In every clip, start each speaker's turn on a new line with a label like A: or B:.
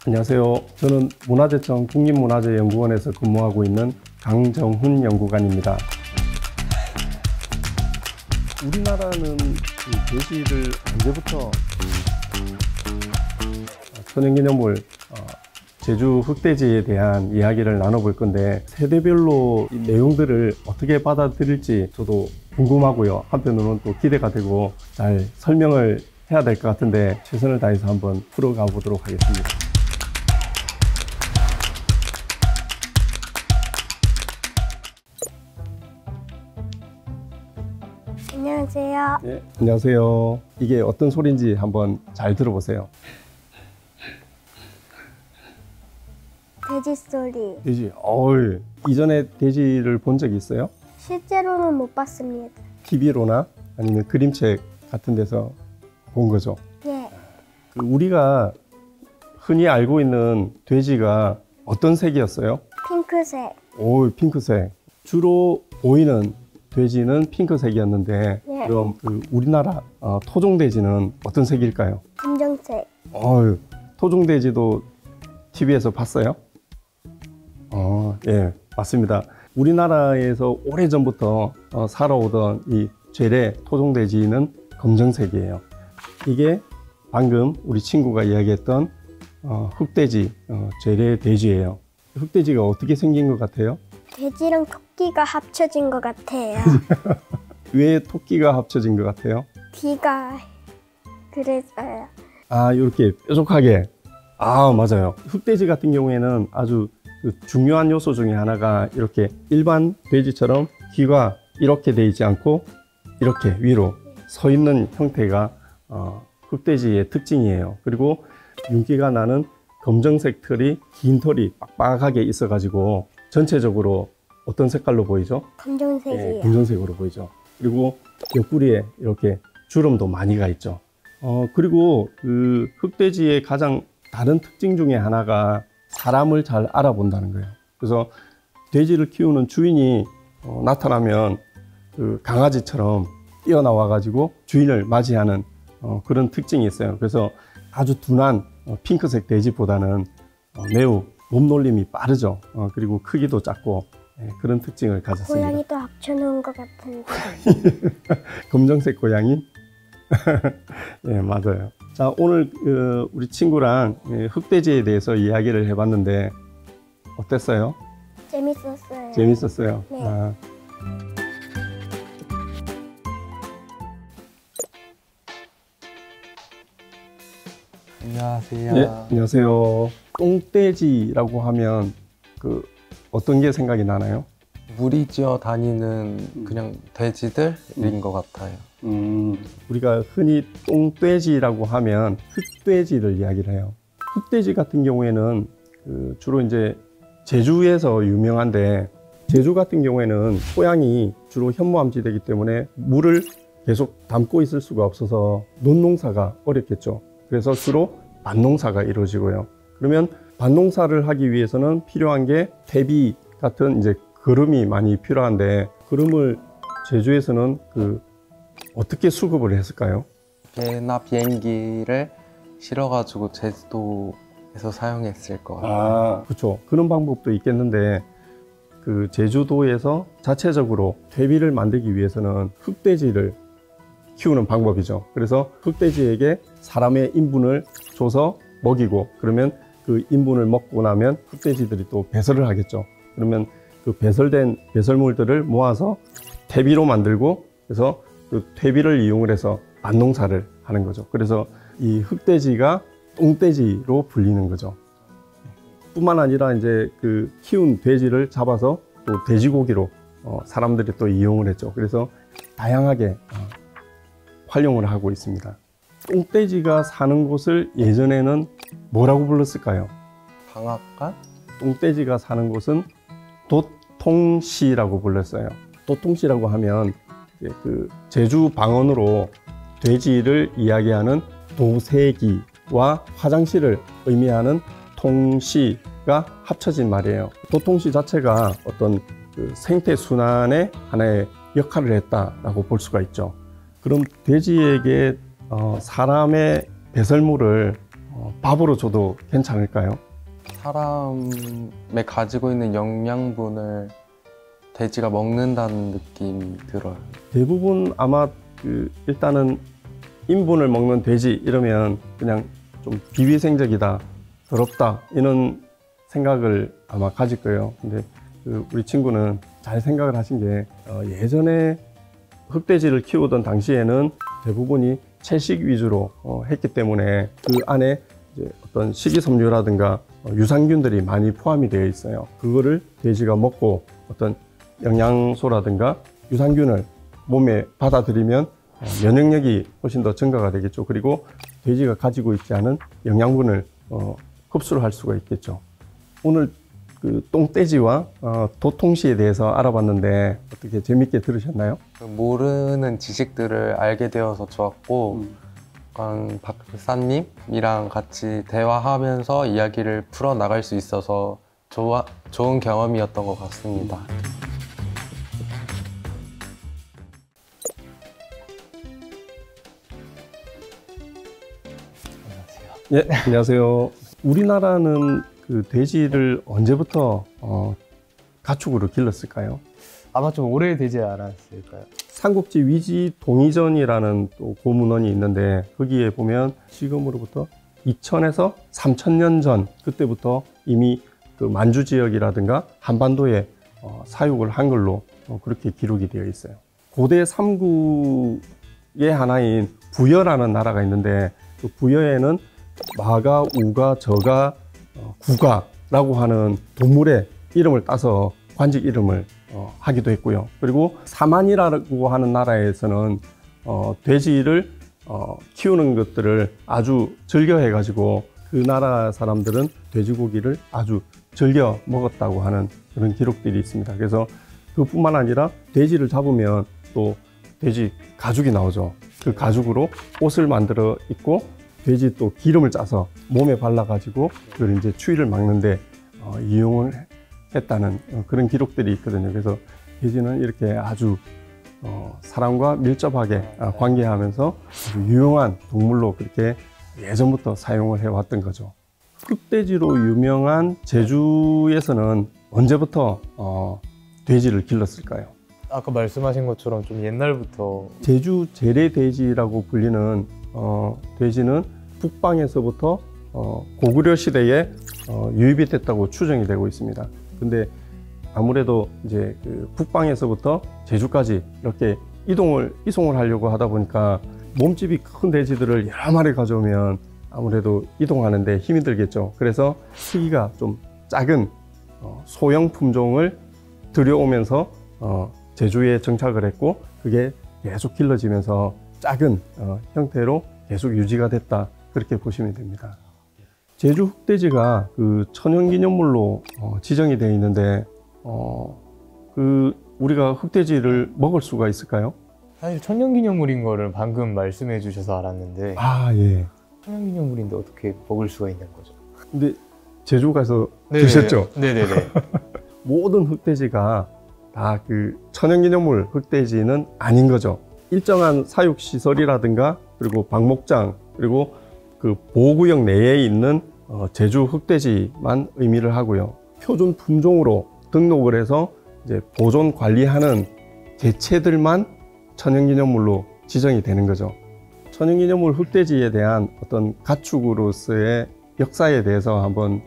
A: 안녕하세요. 저는 문화재청 국립문화재연구원에서 근무하고 있는 강정훈 연구관입니다. 우리나라는 돼지를 언제부터 천연기념물 제주 흑돼지에 대한 이야기를 나눠볼 건데, 세대별로 이 내용들을 어떻게 받아들일지 저도 궁금하고요. 한편으로는 또 기대가 되고 잘 설명을 해야 될 것 같은데 최선을 다해서 한번 풀어가 보도록 하겠습니다.
B: 안녕하세요.
A: 네, 안녕하세요. 이게 어떤 소리인지 한번 잘 들어보세요.
B: 돼지 소리.
A: 돼지. 이전에 돼지를 본 적이 있어요?
B: 실제로는 못 봤습니다.
A: TV로나 아니면 그림책 같은 데서 본 거죠.
B: 예.
A: 우리가 흔히 알고 있는 돼지가 어떤 색이었어요?
B: 핑크색.
A: 핑크색. 주로 보이는 돼지는 핑크색이었는데,
B: 네.
A: 그럼 우리나라 토종 돼지는 어떤 색일까요?
B: 검정색.
A: 토종 돼지도 TV에서 봤어요? 예, 맞습니다. 우리나라에서 오래전부터 살아오던 이 죄례 토종 돼지는 검정색이에요. 이게 방금 우리 친구가 이야기했던 흑돼지, 죄례 돼지예요. 흑돼지가 어떻게 생긴 것 같아요?
B: 돼지랑 토끼가 합쳐진 것 같아요.
A: 왜 토끼가 합쳐진 것 같아요?
B: 뒤가 그래서요.
A: 이렇게 뾰족하게. 맞아요. 흑돼지 같은 경우에는 아주 중요한 요소 중에 하나가 이렇게 일반 돼지처럼 귀가 이렇게 돼 있지 않고 이렇게 위로 서 있는 형태가 흑돼지의 특징이에요. 그리고 윤기가 나는 검정색 털이, 긴 털이 빡빡하게 있어 가지고 전체적으로 어떤 색깔로 보이죠?
B: 검정색이에요.
A: 네, 검정색으로 보이죠. 그리고 옆구리에 이렇게 주름도 많이 가 있죠. 그리고 흑돼지의 가장 다른 특징 중에 하나가 사람을 잘 알아본다는 거예요. 그래서 돼지를 키우는 주인이 나타나면 강아지처럼 뛰어나와 가지고 주인을 맞이하는 그런 특징이 있어요. 그래서 아주 둔한 핑크색 돼지보다는 매우 몸놀림이 빠르죠. 그리고 크기도 작고 그런 특징을 가졌습니다.
B: 고양이도 합쳐놓은 것 같은데.
A: 검정색 고양이? 예, 맞아요. 자, 오늘 우리 친구랑 흑돼지에 대해서 이야기를 해봤는데 어땠어요?
B: 재밌었어요.
A: 재밌었어요.
B: 네.
C: 안녕하세요.
A: 네, 안녕하세요. 똥돼지라고 하면 어떤 게 생각이 나나요?
C: 물이 지어 다니는 그냥 돼지들인 것 같아요.
A: 우리가 흔히 똥돼지라고 하면 흑돼지를 이야기를 해요. 흑돼지 같은 경우에는 주로 이제 제주에서 유명한데, 제주 같은 경우에는 토양이 주로 현무암지대이기 때문에 물을 계속 담고 있을 수가 없어서 논농사가 어렵겠죠. 그래서 주로 밭농사가 이루어지고요. 그러면 밭농사를 하기 위해서는 필요한 게 퇴비 같은 이제 거름이 많이 필요한데, 거름을 제주에서는 어떻게 수급을 했을까요?
C: 개나 비행기를 실어가지고 제주도에서 사용했을 것 같아요.
A: 그렇죠. 그런 방법도 있겠는데, 제주도에서 자체적으로 퇴비를 만들기 위해서는 흑돼지를 키우는 방법이죠. 그래서 흑돼지에게 사람의 인분을 줘서 먹이고, 그러면 그 인분을 먹고 나면 흑돼지들이 또 배설을 하겠죠. 그러면 그 배설된 배설물들을 모아서 퇴비로 만들고, 그래서 그 퇴비를 이용을 해서 밭농사를 하는 거죠. 그래서 이 흑돼지가 똥돼지로 불리는 거죠. 뿐만 아니라 이제 키운 돼지를 잡아서 또 돼지고기로 사람들이 또 이용을 했죠. 그래서 다양하게 활용을 하고 있습니다. 똥돼지가 사는 곳을 예전에는 뭐라고 불렀을까요?
C: 방앗간?
A: 똥돼지가 사는 곳은 도통시라고 불렀어요. 도통시라고 하면 제주 방언으로 돼지를 이야기하는 도세기와 화장실을 의미하는 통시가 합쳐진 말이에요. 도통시 자체가 어떤 생태 순환의 하나의 역할을 했다라고 볼 수가 있죠. 그럼 돼지에게 사람의 배설물을 밥으로 줘도 괜찮을까요?
C: 사람의 가지고 있는 영양분을 돼지가 먹는다는 느낌이 들어요.
A: 대부분 아마 일단은 인분을 먹는 돼지 이러면 그냥 좀 비위생적이다, 더럽다 이런 생각을 아마 가질 거예요. 근데 우리 친구는 잘 생각을 하신 게 예전에 흑돼지를 키우던 당시에는 대부분이 채식 위주로 했기 때문에 그 안에 이제 어떤 식이섬유라든가 유산균들이 많이 포함이 되어 있어요. 그거를 돼지가 먹고 어떤 영양소라든가 유산균을 몸에 받아들이면 면역력이 훨씬 더 증가가 되겠죠. 그리고 돼지가 가지고 있지 않은 영양분을 흡수를 할 수가 있겠죠. 오늘 그 똥돼지와 도통시에 대해서 알아봤는데 어떻게 재밌게 들으셨나요?
C: 모르는 지식들을 알게 되어서 좋았고 약간 박사님이랑 같이 대화하면서 이야기를 풀어나갈 수 있어서 좋은 경험이었던 것 같습니다.
A: 예, 안녕하세요. 우리나라는 그 돼지를 언제부터 가축으로 길렀을까요?
D: 아마 좀 오래되지 않았을까요?
A: 삼국지 위지 동의전이라는 또 고문원이 있는데 거기에 보면 지금으로부터 2000에서 3000년 전 그때부터 이미 그 만주 지역이라든가 한반도에 사육을 한 걸로 그렇게 기록이 되어 있어요. 고대 삼국의 하나인 부여라는 나라가 있는데 그 부여에는 마가, 우가, 저가, 구가라고 하는 동물의 이름을 따서 관직 이름을 하기도 했고요. 그리고 사만이라고 하는 나라에서는 돼지를 키우는 것들을 아주 즐겨해 가지고 그 나라 사람들은 돼지고기를 아주 즐겨 먹었다고 하는 그런 기록들이 있습니다. 그래서 그뿐만 아니라 돼지를 잡으면 또 돼지 가죽이 나오죠. 그 가죽으로 옷을 만들어 입고 돼지 또 기름을 짜서 몸에 발라 가지고 그걸 이제 추위를 막는데 이용을 했다는 그런 기록들이 있거든요. 그래서 돼지는 이렇게 아주 사람과 밀접하게 관계하면서 아주 유용한 동물로 그렇게 예전부터 사용을 해왔던 거죠. 흑돼지로 유명한 제주에서는 언제부터 돼지를 길렀을까요?
D: 아까 말씀하신 것처럼 좀 옛날부터
A: 제주 재래돼지라고 불리는 돼지는 북방에서부터 고구려 시대에 유입이 됐다고 추정이 되고 있습니다. 근데 아무래도 이제 그 북방에서부터 제주까지 이렇게 이송을 하려고 하다 보니까 몸집이 큰 돼지들을 여러 마리 가져오면 아무래도 이동하는데 힘이 들겠죠. 그래서 크기가 좀 작은 소형 품종을 들여오면서 제주에 정착을 했고 그게 계속 길러지면서 작은 형태로 계속 유지가 됐다. 그렇게 보시면 됩니다. 제주 흑돼지가 그 천연기념물로 지정이 되어 있는데 우리가 흑돼지를 먹을 수가 있을까요?
D: 사실 천연기념물인 거를 방금 말씀해 주셔서 알았는데
A: 아, 예.
D: 천연기념물인데 어떻게 먹을 수가 있는 거죠?
A: 근데 제주 가서
D: 네네네.
A: 드셨죠?
D: 네네네.
A: 모든 흑돼지가 다 그 천연기념물 흑돼지는 아닌 거죠. 일정한 사육시설이라든가 그리고 방목장 그리고 그 보호구역 내에 있는 제주 흑돼지만 의미를 하고요. 표준 품종으로 등록을 해서 이제 보존 관리하는 개체들만 천연기념물로 지정이 되는 거죠. 천연기념물 흑돼지에 대한 어떤 가축으로서의 역사에 대해서 한번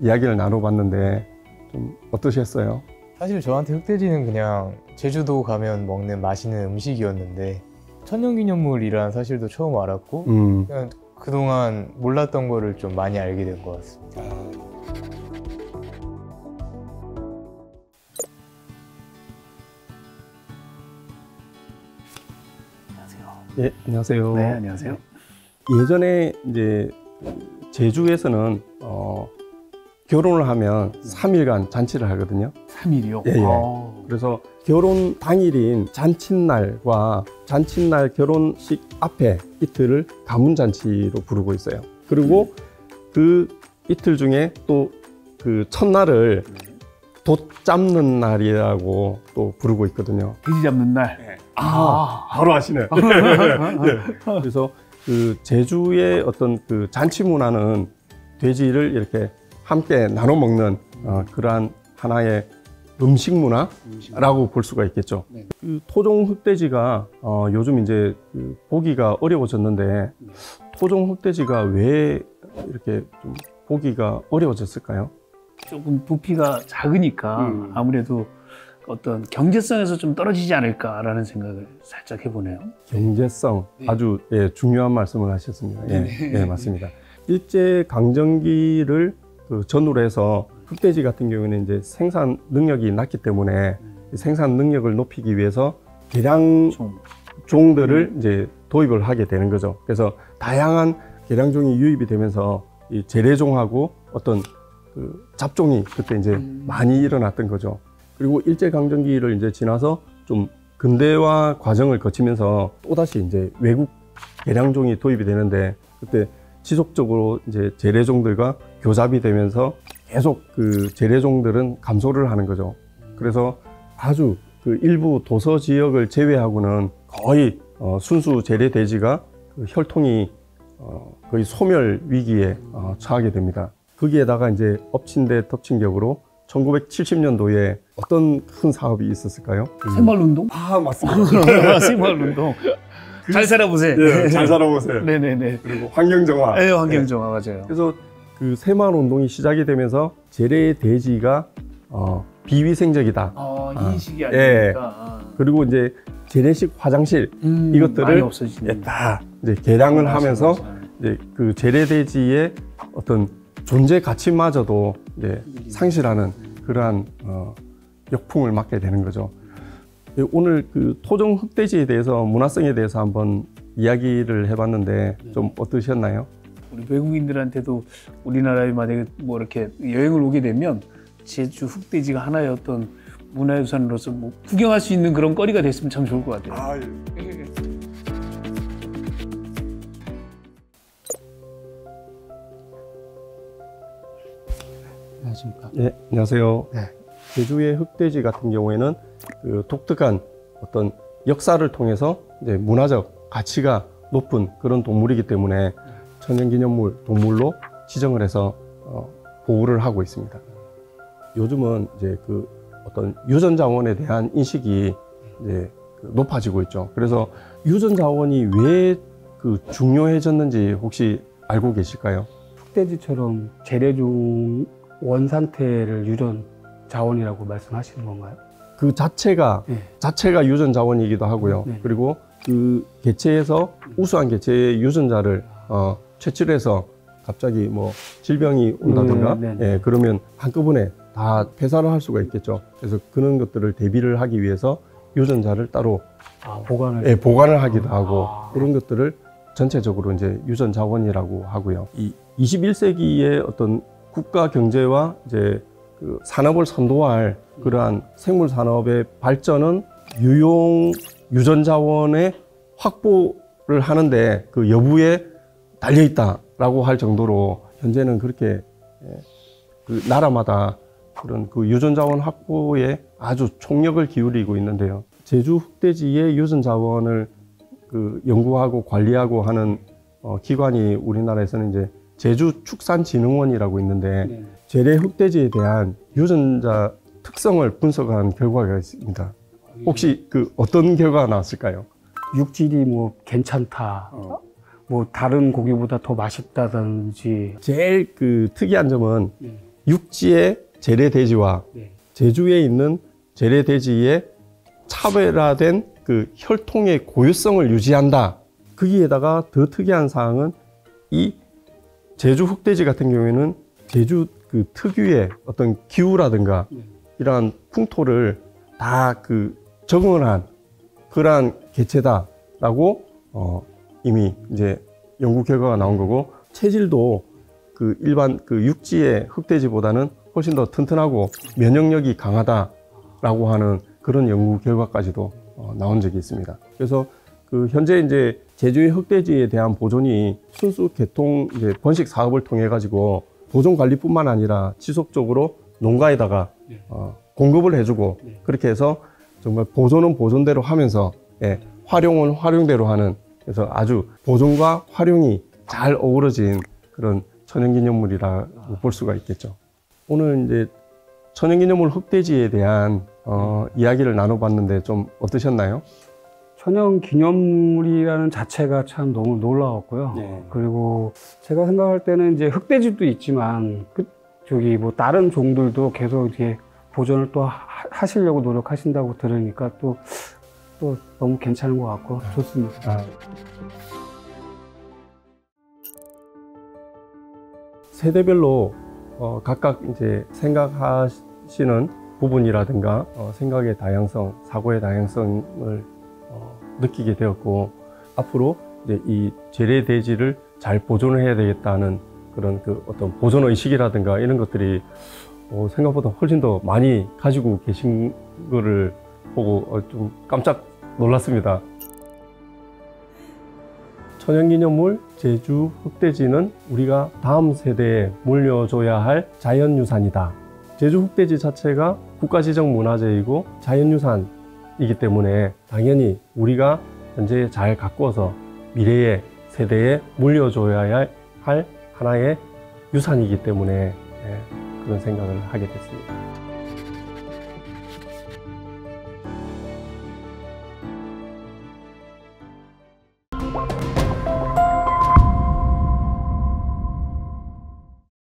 A: 이야기를 나눠봤는데 좀 어떠셨어요?
D: 사실 저한테 흑돼지는 그냥 제주도 가면 먹는 맛있는 음식이었는데 천연기념물이라는 사실도 처음 알았고 그냥 그동안 몰랐던 거를 좀 많이 알게 된 것 같습니다.
A: 예, 안녕하세요.
E: 네, 안녕하세요.
A: 예전에 이제 제주에서는 결혼을 하면 3일간 잔치를 하거든요.
E: 3일이요?
A: 예, 예. 그래서 결혼 당일인 잔칫날과 잔칫날 결혼식 앞에 이틀을 가문잔치로 부르고 있어요. 그리고 그 이틀 중에 또 그 첫날을 돛 잡는 날이라고 또 부르고 있거든요.
E: 돼지 잡는 날.
A: 바로 아시네. 네. 그래서 그 제주의 어떤 그 잔치 문화는 돼지를 이렇게 함께 나눠 먹는 그러한 하나의 음식 문화라고 볼 수가 있겠죠.
E: 네.
A: 그 토종 흑돼지가 요즘 이제 그 보기가 어려워졌는데 토종 흑돼지가 왜 이렇게 좀 보기가 어려워졌을까요?
E: 조금 부피가 작으니까 아무래도 어떤 경제성에서 좀 떨어지지 않을까라는 생각을 살짝 해보네요.
A: 경제성 아주 중요한 말씀을 하셨습니다. 예, 맞습니다. 일제 강점기를 그 전후로 해서 흑돼지 같은 경우에는 이제 생산 능력이 낮기 때문에 생산 능력을 높이기 위해서 개량 종들을 이제 도입을 하게 되는 거죠. 그래서 다양한 개량종이 유입이 되면서 이 재래종하고 어떤 그 잡종이 그때 이제 많이 일어났던 거죠. 그리고 일제강점기를 이제 지나서 좀 근대화 과정을 거치면서 또다시 이제 외국 개량종이 도입이 되는데 그때 지속적으로 이제 재래종들과 교잡이 되면서 계속 그 재래종들은 감소를 하는 거죠. 그래서 아주 그 일부 도서 지역을 제외하고는 거의 순수 재래 돼지가 그 혈통이 거의 소멸 위기에 처하게 됩니다. 거기에다가 이제 엎친 데 덮친 격으로 1970년도에 어떤 큰 사업이 있었을까요?
E: 새마을운동?
A: 아, 맞습니다.
E: 새마을운동. 잘 살아보세요.
A: 예, 잘 살아보세요.
E: 네네네.
A: 그리고 환경정화.
E: 네, 환경정화 맞아요.
A: 그래서 그 새마을운동이 시작이 되면서 재래 돼지가 비위생적이다.
E: 인식이
A: 예.
E: 아니니까.
A: 그리고 이제 재래식 화장실
E: 많이
A: 이것들을
E: 없어지는.
A: 다 이제 개량을
E: 맞아요,
A: 하면서
E: 맞아요.
A: 이제 그 재래 돼지의 어떤 존재 가치마저도 이제 상실하는 그러한 역풍을 맞게 되는 거죠. 오늘 그 토종 흑돼지에 대해서 문화성에 대해서 한번 이야기를 해봤는데 좀 어떠셨나요?
E: 우리 외국인들한테도 우리나라에 만약에 뭐 이렇게 여행을 오게 되면 제주 흑돼지가 하나의 어떤 문화유산으로서 뭐 구경할 수 있는 그런 거리가 됐으면 참 좋을 것 같아요.
C: 안녕하십니까.
A: 네, 안녕하세요.
D: 네.
A: 제주의 흑돼지 같은 경우에는 그 독특한 어떤 역사를 통해서 이제 문화적 가치가 높은 그런 동물이기 때문에 천연기념물 동물로 지정을 해서 보호를 하고 있습니다. 요즘은 이제 그 어떤 유전자원에 대한 인식이 이제 높아지고 있죠. 그래서 유전자원이 왜 그 중요해졌는지 혹시 알고 계실까요?
F: 흑돼지처럼 재래종 원산태를 유전 자원이라고 말씀하시는 건가요?
A: 그 자체가 유전자원이기도 하고요.
F: 네.
A: 그리고 그 개체에서 우수한 개체의 유전자를 채취해서 갑자기 뭐 질병이 온다든가
F: 네.
A: 그러면 한꺼번에 다 폐사를 할 수가 있겠죠. 그래서 그런 것들을 대비를 하기 위해서 유전자를 따로 보관을 하기도 하고 그런 것들을 전체적으로 이제 유전 자원이라고 하고요. 이 21세기의 어떤 국가 경제와 이제 그 산업을 선도할 그러한 생물 산업의 발전은 유용 유전 자원의 확보를 하는데 그 여부에 달려 있다라고 할 정도로 현재는 그렇게 그 나라마다 그런 그 유전 자원 확보에 아주 총력을 기울이고 있는데요. 제주 흑돼지의 유전 자원을 그 연구하고 관리하고 하는 기관이 우리나라에서는 이제 제주축산진흥원이라고 있는데 재래 흑돼지에 대한 유전자 특성을 분석한 결과가 있습니다. 혹시 그 어떤 결과가 나왔을까요?
F: 육질이 뭐 괜찮다, 뭐 다른 고기보다 더 맛있다든지.
A: 제일 그 특이한 점은 육지의 재래 돼지와 제주에 있는 재래 돼지의 차별화된 그 혈통의 고유성을 유지한다. 거기에다가 더 특이한 사항은 이 제주 흑돼지 같은 경우에는 제주 그 특유의 어떤 기후라든가 이러한 풍토를 다 그 적응을 한 그러한 개체다라고 이미 이제 연구 결과가 나온 거고 체질도 그 일반 그 육지의 흑돼지보다는 훨씬 더 튼튼하고 면역력이 강하다라고 하는 그런 연구 결과까지도 나온 적이 있습니다. 그래서 그 현재 이제 제주의 흑돼지에 대한 보존이 순수 개통 이제 번식 사업을 통해 가지고 보존 관리뿐만 아니라 지속적으로 농가에다가 공급을 해주고 그렇게 해서 정말 보존은 보존대로 하면서 활용은 활용대로 하는 그래서 아주 보존과 활용이 잘 어우러진 그런 천연기념물이라고 볼 수가 있겠죠. 오늘 이제 천연기념물 흑돼지에 대한 이야기를 나눠봤는데 좀 어떠셨나요?
F: 천연 기념물이라는 자체가 참 너무 놀라웠고요.
A: 네.
F: 그리고 제가 생각할 때는 이제 흑돼지도 있지만 뭐 다른 종들도 계속 이렇게 보존을 또 하시려고 노력하신다고 들으니까 또 너무 괜찮은 것 같고 좋습니다.
A: 세대별로 각각 이제 생각하시는 부분이라든가 생각의 다양성, 사고의 다양성을 느끼게 되었고, 앞으로 이제 이 재래돼지를 잘 보존을 해야 되겠다는 그런 그 어떤 보존 의식이라든가 이런 것들이 생각보다 훨씬 더 많이 가지고 계신 거를 보고 좀 깜짝 놀랐습니다. 천연기념물 제주 흑돼지는 우리가 다음 세대에 물려줘야 할 자연유산이다. 제주 흑돼지 자체가 국가지정 문화재이고 자연유산이기 때문에 당연히 우리가 현재 잘 가꾸어서 미래의 세대에 물려줘야 할 하나의 유산이기 때문에 그런 생각을 하게 됐습니다.